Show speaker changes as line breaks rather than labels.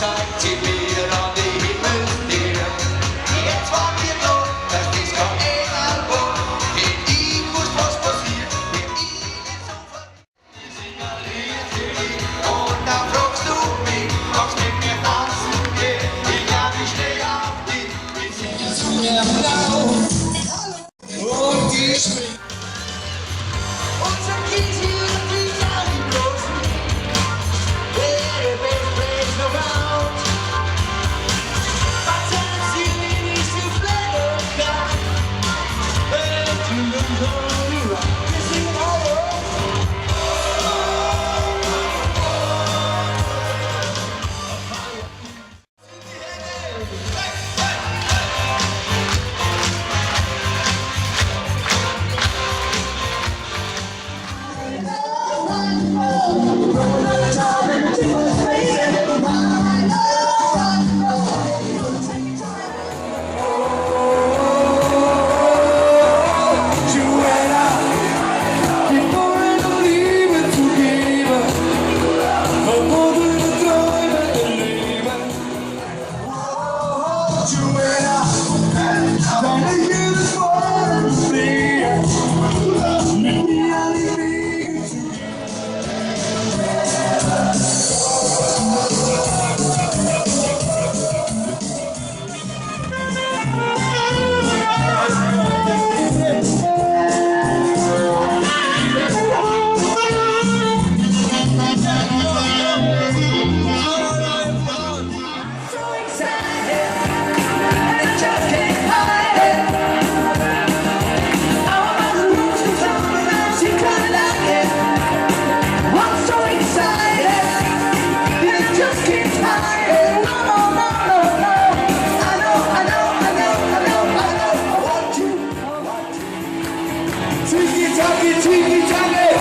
zeigt sie mir an die Himmelsterne. Jetzt war mir klar, dass das kein Engel war. Denn ich wusste, was passiert, wenn ich nicht so verliebt. Ich sing ein Lied für dich und dann fragst du mich, magst mit mir tanzen gehen? Ich glaub, ich steh auf dich. Ich singe zu mir blau und ich spring. Unser Kind hier und die Augen großen. We're the best place around. But as you need to play the card, and to lose all around. We sing it all over.
Tiki-taki, tiki-taki.